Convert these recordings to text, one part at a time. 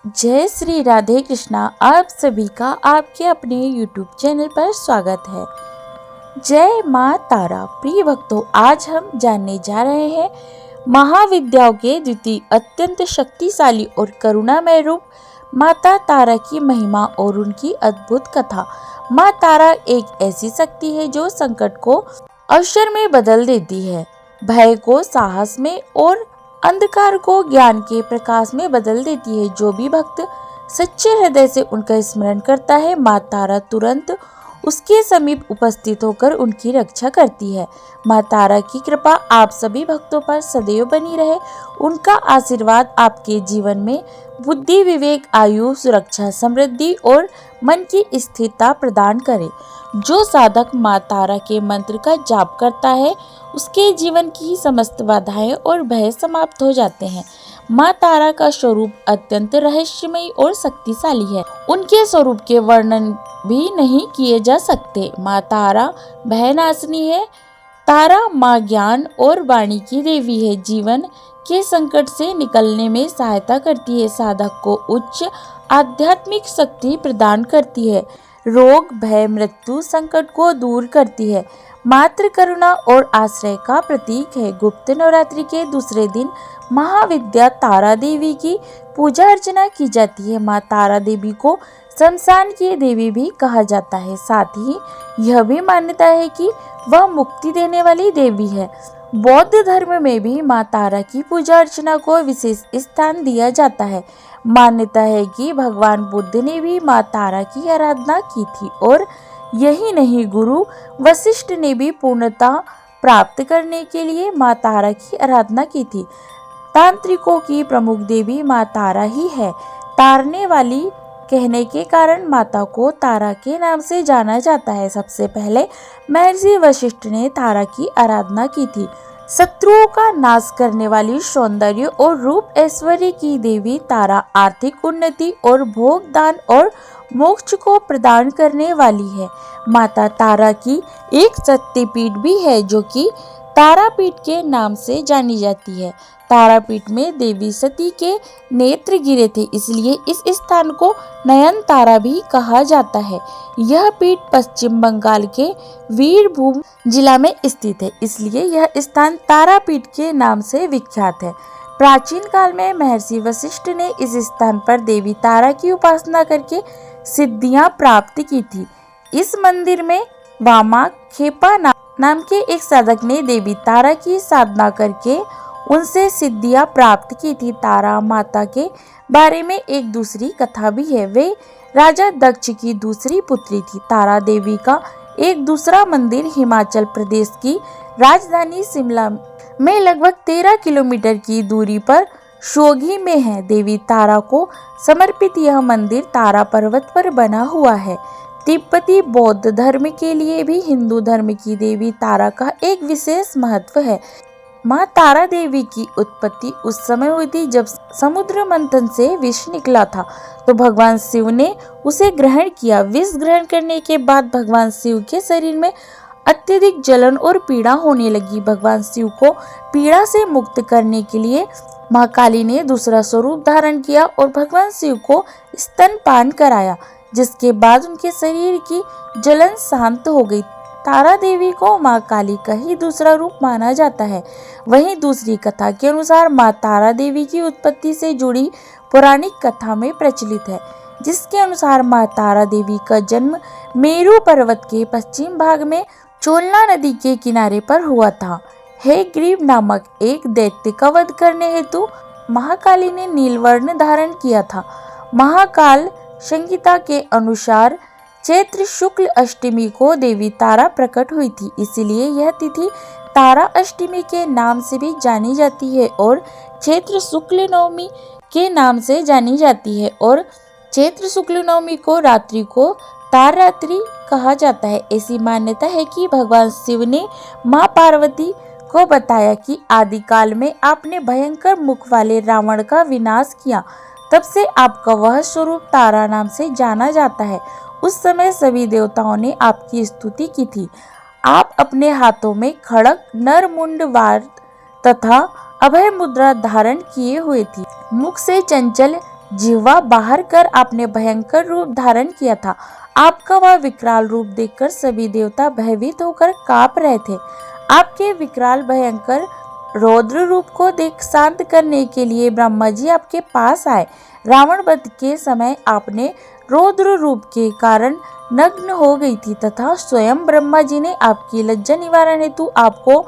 जय श्री राधे कृष्णा। आप सभी का आपके अपने YouTube चैनल पर स्वागत है। जय माँ तारा। प्रिय भक्तों, आज हम जानने जा रहे हैं महाविद्याओं के द्वितीय अत्यंत शक्तिशाली और करुणामय रूप माता तारा की महिमा और उनकी अद्भुत कथा। माँ तारा एक ऐसी शक्ति है जो संकट को अवसर में बदल देती है, भय को साहस में और अंधकार को ज्ञान के प्रकाश में बदल देती है। जो भी भक्त सच्चे हृदय से उनका स्मरण करता है, माँ तारा तुरंत उसके समीप उपस्थित होकर उनकी रक्षा करती है। माँ तारा की कृपा आप सभी भक्तों पर सदैव बनी रहे। उनका आशीर्वाद आपके जीवन में बुद्धि, विवेक, आयु, सुरक्षा, समृद्धि और मन की स्थिरता प्रदान करे। जो साधक माँ तारा के मंत्र का जाप करता है, उसके जीवन की समस्त बाधाएं और भय समाप्त हो जाते हैं। माँ तारा का स्वरूप अत्यंत रहस्यमयी और शक्तिशाली है। उनके स्वरूप के वर्णन भी नहीं किए जा सकते। माँ तारा भयनाशिनी है। तारा माँ ज्ञान और वाणी की देवी है। जीवन के संकट से निकलने में सहायता करती है। साधक को उच्च आध्यात्मिक शक्ति प्रदान करती है। रोग, भय, मृत्यु, संकट को दूर करती है। मातृ करुणा और आश्रय का प्रतीक है। गुप्त नवरात्रि के दूसरे दिन महाविद्या तारा देवी की पूजा अर्चना की जाती है। माँ तारा देवी को शमशान की देवी भी कहा जाता है। साथ ही यह भी मान्यता है कि वह मुक्ति देने वाली देवी है। बौद्ध धर्म में भी माँ तारा की पूजा अर्चना को विशेष स्थान दिया जाता है। मान्यता है कि भगवान बुद्ध ने भी माँ तारा की आराधना की थी और यही नहीं, गुरु वशिष्ठ ने भी पूर्णता प्राप्त करने के लिए माँ तारा की आराधना की थी। तांत्रिकों की प्रमुख देवी माँ तारा ही है। तारने वाली कहने के कारण माता को तारा के नाम से जाना जाता है। सबसे पहले महर्षि वशिष्ठ ने तारा की आराधना की थी। शत्रुओं का नाश करने वाली, सौंदर्य और रूप ऐश्वर्य की देवी तारा आर्थिक उन्नति और भोग, दान और मोक्ष को प्रदान करने वाली है। माता तारा की एक शक्तिपीठ भी है जो कि तारापीठ के नाम से जानी जाती है। तारापीठ में देवी सती के नेत्र गिरे थे, इसलिए इस स्थान को नयन तारा भी कहा जाता है। यह पीठ पश्चिम बंगाल के वीरभूम जिला में स्थित है, इसलिए यह स्थान तारापीठ के नाम से विख्यात है। प्राचीन काल में महर्षि वशिष्ठ ने इस स्थान पर देवी तारा की उपासना करके सिद्धियां प्राप्त की थी। इस मंदिर में वामा खेपा नाम के एक साधक ने देवी तारा की साधना करके उनसे सिद्धियां प्राप्त की थी। तारा माता के बारे में एक दूसरी कथा भी है। वे राजा दक्ष की दूसरी पुत्री थी। तारा देवी का एक दूसरा मंदिर हिमाचल प्रदेश की राजधानी शिमला में लगभग 13 किलोमीटर की दूरी पर शोघी में है। देवी तारा को समर्पित यह मंदिर तारा पर्वत पर बना हुआ है। तिब्बती बौद्ध धर्म के लिए भी हिंदू धर्म की देवी तारा का एक विशेष महत्व है। माँ तारा देवी की उत्पत्ति उस समय हुई थी जब समुद्र मंथन से विष निकला था, तो भगवान शिव ने उसे ग्रहण किया। विष ग्रहण करने के बाद भगवान शिव के शरीर में अत्यधिक जलन और पीड़ा होने लगी। भगवान शिव को पीड़ा से मुक्त करने के लिए माँ काली ने दूसरा स्वरूप धारण किया और भगवान शिव को स्तनपान कराया, जिसके बाद उनके शरीर की जलन शांत हो गई। तारा देवी को माँ काली का ही दूसरा रूप माना जाता है। वहीं दूसरी कथा के अनुसार माँ तारा देवी की उत्पत्ति से जुड़ी पौराणिक कथा में प्रचलित है, जिसके अनुसार माँ तारा देवी का जन्म मेरू पर्वत के पश्चिम भाग में चोलना नदी के किनारे पर हुआ था। हेग्रीव नामक एक दैत्य का वध करने हेतु महाकाली ने नीलवर्ण धारण किया था। महाकाल संहिता के अनुसार चैत्र शुक्ल अष्टमी को देवी तारा प्रकट हुई थी, इसलिए यह तिथि तारा अष्टमी के नाम से भी जानी जाती है और चैत्र शुक्ल नवमी के नाम से जानी जाती है। और चैत्र शुक्ल नवमी को रात्रि को तार रात्रि कहा जाता है। ऐसी मान्यता है कि भगवान शिव ने माँ पार्वती को बताया कि आदिकाल में आपने भयंकर मुख वाले रावण का विनाश किया, तब से आपका वह स्वरूप तारा नाम से जाना जाता है। उस समय सभी देवताओं ने आपकी स्तुति की थी। आप अपने हाथों में खड़ग, नरमुंड, वार तथा अभय मुद्रा धारण किए हुए थी। मुख से चंचल जिह्वा बाहर कर आपने भयंकर रूप धारण किया था। आपका वह विकराल रूप देखकर सभी देवता भयभीत होकर कांप रहे थे। आपके विकराल भयंकर रौद्र रूप को देख शांत करने के लिए ब्रह्मा जी आपके पास आए। रावण वध के समय आपने रौद्र रूप के कारण नग्न हो गई थी तथा स्वयं ब्रह्मा जी ने आपकी लज्जा निवारण हेतु आपको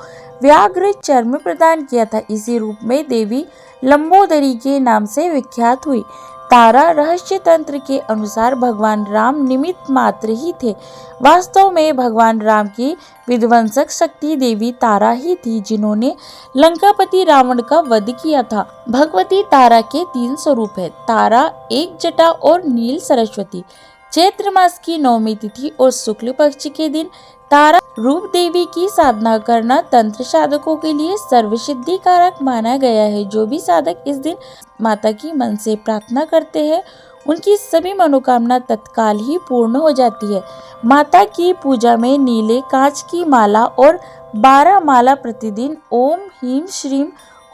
व्याघ्र चर्म प्रदान किया था। इसी रूप में देवी लंबोदरी के नाम से विख्यात हुई। तारा रहस्य तंत्र के अनुसार भगवान राम निमित्त मात्र ही थे। वास्तव में भगवान राम की विध्वंसक शक्ति देवी तारा ही थी, जिन्होंने लंकापति रावण का वध किया था। भगवती तारा के 3 स्वरूप है, तारा, एक जटा और नील सरस्वती। चैत्र मास की 9वीं तिथि और शुक्ल पक्ष के दिन तारा रूप देवी की साधना करना तंत्र साधकों के लिए सर्वसिद्धि कारक माना गया है। जो भी साधक इस दिन माता की मन से प्रार्थना करते हैं, उनकी सभी मनोकामना तत्काल ही पूर्ण हो जाती है। माता की पूजा में नीले कांच की माला और 12 माला प्रतिदिन ओम ह्रीं श्रीं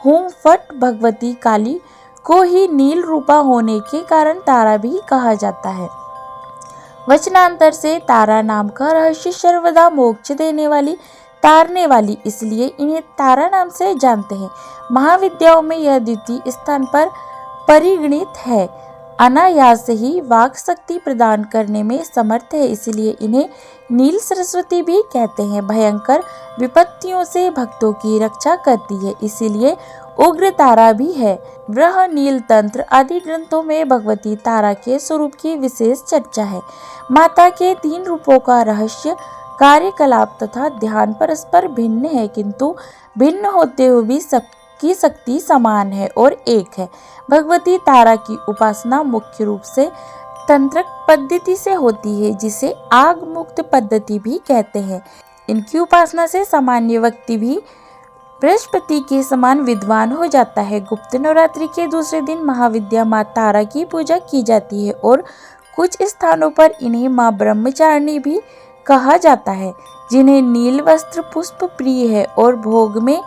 हूं फट भगवती काली को ही नील रूपा होने के कारण तारा भी कहा जाता है। वचनांतर से तारा नाम का रहस्य सर्वदा मोक्ष देने वाली, तारने वाली, इसलिए इन्हें तारा नाम से जानते हैं। महाविद्याओं में यह द्वितीय स्थान पर परिगणित है। अनायास ही वाक शक्ति प्रदान करने में समर्थ है, इसलिए इन्हें नील सरस्वती भी कहते हैं। भयंकर विपत्तियों से भक्तों की रक्षा करती है, इसीलिए उग्र तारा भी है। ब्रह नील तंत्र आदि ग्रंथों में भगवती तारा के स्वरूप की विशेष चर्चा है। माता के 3 रूपों का रहस्य, कार्यकलाप तथा ध्यान परस्पर भिन्न है, किंतु भिन्न होते हुए भी सबकी शक्ति समान है और एक है। भगवती तारा की उपासना मुख्य रूप से तंत्रक पद्धति से होती है, जिसे आग मुक्त पद्धति भी कहते हैं। इनकी उपासना से सामान्य व्यक्ति भी बृहस्पति के समान विद्वान हो जाता है। गुप्त नवरात्रि के दूसरे दिन महाविद्या माँ तारा की पूजा की जाती है और कुछ स्थानों पर इन्हें माँ ब्रह्मचारिणी भी कहा जाता है, जिन्हें नील वस्त्र पुष्प प्रिय है और भोग में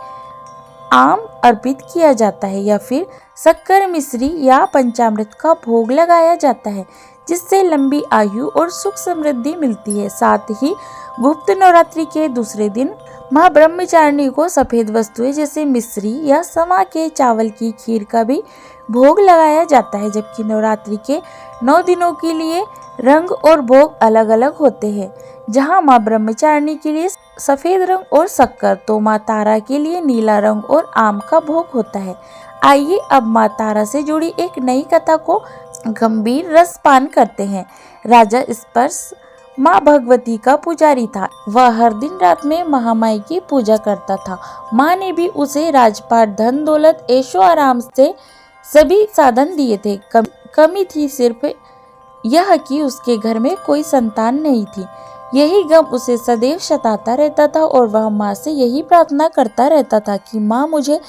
आम अर्पित किया जाता है या फिर शक्कर मिश्री या पंचामृत का भोग लगाया जाता है, जिससे लंबी आयु और सुख समृद्धि मिलती है। साथ ही गुप्त नवरात्रि के दूसरे दिन माँ ब्रह्मचारिणी को सफेद वस्तुएं जैसे मिश्री या समा के चावल की खीर का भी भोग लगाया जाता है। जबकि नवरात्रि के 9 दिनों के लिए रंग और भोग अलग अलग होते हैं। जहाँ माँ ब्रह्मचारिणी के लिए सफेद रंग और शक्कर, तो माँ तारा के लिए नीला रंग और आम का भोग होता है। आइए अब माँ तारा से जुड़ी एक नई कथा को गंभीर रसपान करते हैं। राजा स्पर्श माँ भगवती का पुजारी था। वह हर दिन रात में महामाई की पूजा करता था। माँ ने भी उसे राजपाट, धन दौलत, ऐशो आराम से सभी साधन दिए थे। कमी थी सिर्फ यह कि उसके घर में कोई संतान नहीं थी। यही गम उसे सदैव सताता रहता था और वह माँ से यही प्रार्थना करता रहता था कि माँ मुझे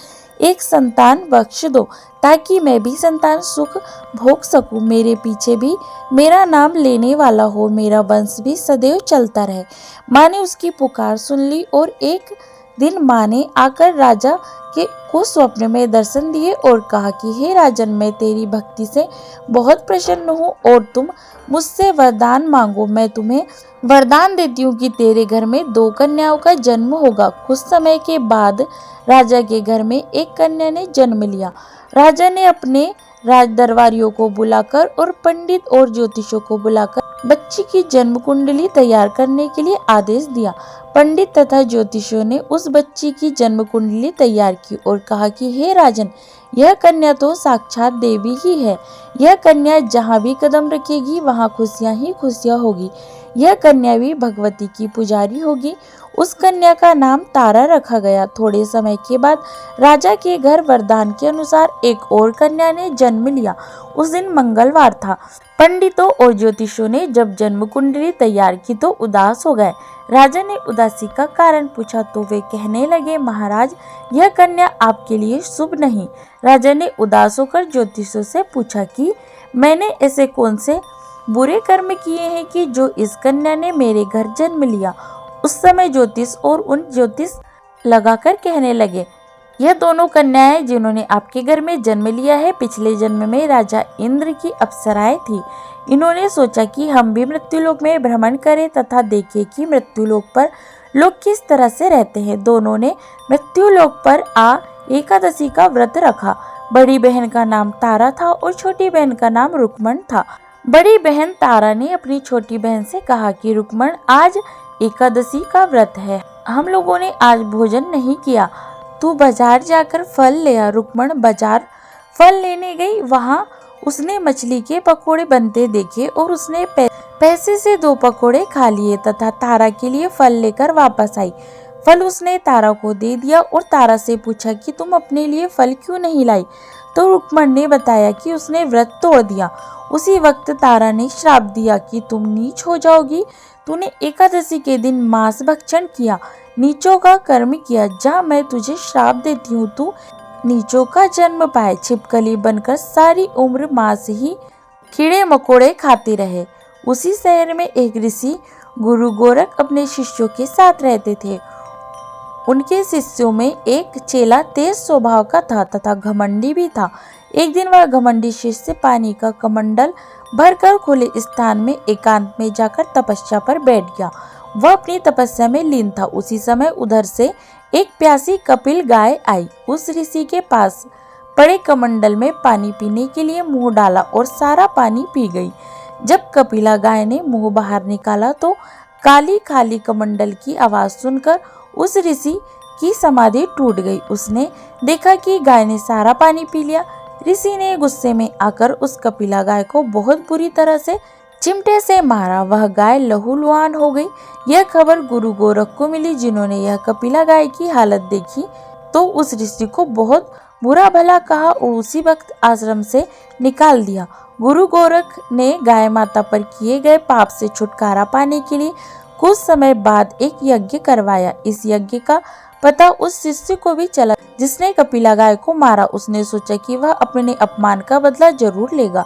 एक संतान बख्श दो, ताकि मैं भी संतान सुख भोग सकूं। मेरे पीछे भी मेरा नाम लेने वाला हो, मेरा वंश भी सदैव चलता रहे। माँ ने उसकी पुकार सुन ली और एक दिन माँ ने आकर राजा को स्वप्न में दर्शन दिए और कहा कि हे राजन, मैं तेरी भक्ति से बहुत प्रसन्न हूँ और तुम मुझसे वरदान मांगो। मैं तुम्हें वरदान देती हूँ कि तेरे घर में 2 कन्याओं का जन्म होगा। कुछ समय के बाद राजा के घर में एक कन्या ने जन्म लिया। राजा ने अपने राज दरबारियों को बुलाकर और पंडित और ज्योतिषों को बुलाकर बच्ची की जन्म कुंडली तैयार करने के लिए आदेश दिया। पंडित तथा ज्योतिषियों ने उस बच्ची की जन्म कुंडली तैयार की और कहा कि हे राजन, यह कन्या तो साक्षात देवी ही है। यह कन्या जहाँ भी कदम रखेगी वहाँ खुशियाँ ही खुशियाँ होगी। यह कन्या भी भगवती की पुजारी होगी। उस कन्या का नाम तारा रखा गया। थोड़े समय के बाद राजा के घर वरदान के अनुसार एक और कन्या ने जन्म लिया। उस दिन मंगलवार था। पंडितों और ज्योतिषों ने जब जन्म कुंडली तैयार की तो उदास हो गए। राजा ने उदासी का कारण पूछा तो वे कहने लगे, महाराज, यह कन्या आपके लिए शुभ नहीं। राजा ने उदास होकर ज्योतिषों से पूछा कि मैंने ऐसे कौन से बुरे कर्म किए हैं कि जो इस कन्या ने मेरे घर जन्म लिया। उस समय ज्योतिष और उन ज्योतिष लगाकर कहने लगे, यह दोनों कन्याएं जिन्होंने आपके घर में जन्म लिया है पिछले जन्म में राजा इंद्र की अप्सराएं थी। इन्होंने सोचा कि हम भी मृत्युलोक में भ्रमण करें तथा देखें कि मृत्युलोक पर लोग किस तरह से रहते हैं। दोनों ने मृत्युलोक पर एकादशी का व्रत रखा। बड़ी बहन का नाम तारा था और छोटी बहन का नाम रुक्मण था। बड़ी बहन तारा ने अपनी छोटी बहन से कहा कि रुक्मण, आज एकादशी का व्रत है, हम लोगों ने आज भोजन नहीं किया, तू बाजार जाकर फल ले आ। रुक्मण बाजार फल लेने गई। वहां उसने मछली के पकोड़े बनते देखे और उसने पैसे से 2 पकोड़े खा लिए तथा तारा के लिए फल लेकर वापस आई। फल उसने तारा को दे दिया और तारा से पूछा कि तुम अपने लिए फल क्यों नहीं लाई, तो रुक्मण ने बताया कि उसने व्रत तोड़ दिया। उसी वक्त तारा ने श्राप दिया कि तुम नीच हो जाओगी, तूने एकादशी के दिन मांस भक्षण किया, नीचों का कर्म किया, जा मैं तुझे श्राप देती हूँ, तू नीचों का जन्म पाए। छिपकली बनकर सारी उम्र मांस ही कीड़े मकोड़े खाते रहे। उसी शहर में एक ऋषि गुरु गोरख अपने शिष्यों के साथ रहते थे। उनके शिष्यों में एक चेला तेज स्वभाव का था तथा घमंडी भी था। एक दिन वह घमंडी शिष्य पानी का कमंडल भरकर खुले स्थान में एकांत में जाकर तपस्या पर बैठ गया। वह अपनी तपस्या में लीन था। उसी समय उधर से एक प्यासी कपिल गाय आई। उस ऋषि के पास पड़े कमंडल में पानी पीने के लिए मुंह डाला और सारा पानी पी गई। जब कपिला गाय ने मुंह बाहर निकाला तो काली खाली कमंडल की आवाज सुनकर उस ऋषि की समाधि टूट गई। उसने देखा कि गाय ने सारा पानी पी लिया। ऋषि ने गुस्से में आकर उस कपिला गाय को बहुत बुरी तरह से चिमटे से मारा। वह गाय लहूलुहान हो गई। यह खबर गुरु गोरख को मिली, जिन्होंने यह कपिला गाय की हालत देखी तो उस ऋषि को बहुत बुरा भला कहा और उसी वक्त आश्रम से निकाल दिया। गुरु गोरख ने गाय माता पर किए गए पाप से छुटकारा पाने के लिए कुछ समय बाद एक यज्ञ करवाया। इस यज्ञ का पता उस शिष्य को भी चला जिसने कपिला गाय को मारा। उसने सोचा कि वह अपने अपमान का बदला जरूर लेगा।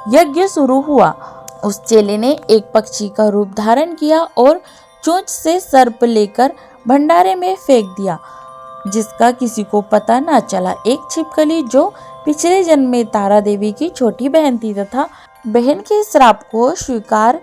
यज्ञ शुरू हुआ। उस चेले ने एक पक्षी का रूप धारण किया और चोंच से सर्प लेकर भंडारे में फेंक दिया, जिसका किसी को पता न चला। एक छिपकली जो पिछले जन्म में तारा देवी की छोटी बहन थी तथा बहन के श्राप को स्वीकार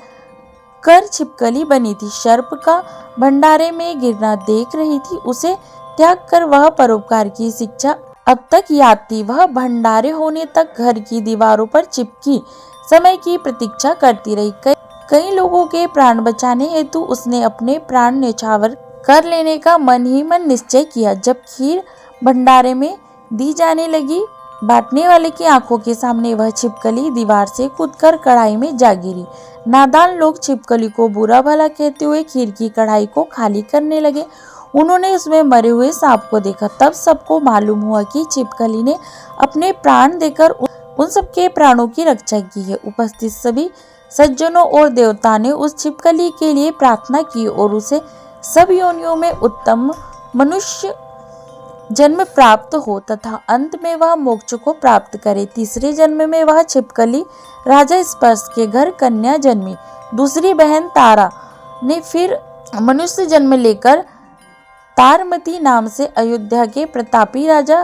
कर छिपकली बनी थी, सर्प का भंडारे में गिरना देख रही थी। उसे त्याग कर वह परोपकार की शिक्षा अब तक याद थी। वह भंडारे होने तक घर की दीवारों पर चिपकी समय की प्रतीक्षा करती रही। कई लोगों के प्राण बचाने हेतु उसने अपने प्राण न्यौछावर कर लेने का मन ही मन निश्चय किया। जब खीर भंडारे में दी जाने लगी, बांटने वाले की आंखों के सामने वह छिपकली दीवार से कूदकर कढ़ाई में जा गिरी। नादान लोग छिपकली को बुरा भला कहते हुए खीर की कढ़ाई को खाली करने लगे। उन्होंने उसमें मरे हुए सांप को देखा। तब सबको मालूम हुआ कि छिपकली ने अपने प्राण देकर उन सबके प्राणों की रक्षा की है। उपस्थित सभी सज्जनों और देवता ने उस छिपकली के लिए प्रार्थना की और उसे सब योनियों में उत्तम मनुष्य जन्म प्राप्त हो तथा अंत में वह मोक्ष को प्राप्त करे। तीसरे जन्म में वह छिपकली राजा स्पर्श के घर कन्या जन्मी। दूसरी बहन तारा ने फिर मनुष्य जन्म लेकर तारमती नाम से अयोध्या के प्रतापी राजा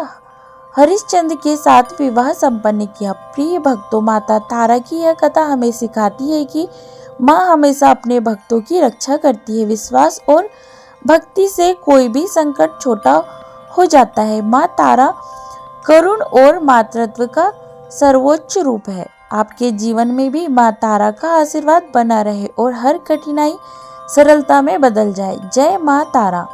हरिश्चंद्र के साथ विवाह संपन्न किया। प्रिय भक्तों, माता तारा की यह कथा हमें सिखाती है कि माँ हमेशा अपने भक्तों की रक्षा करती है। विश्वास और भक्ति से कोई भी संकट छोटा हो जाता है। माँ तारा करुण और मातृत्व का सर्वोच्च रूप है। आपके जीवन में भी माँ तारा का आशीर्वाद बना रहे और हर कठिनाई सरलता में बदल जाए। जय माँ तारा।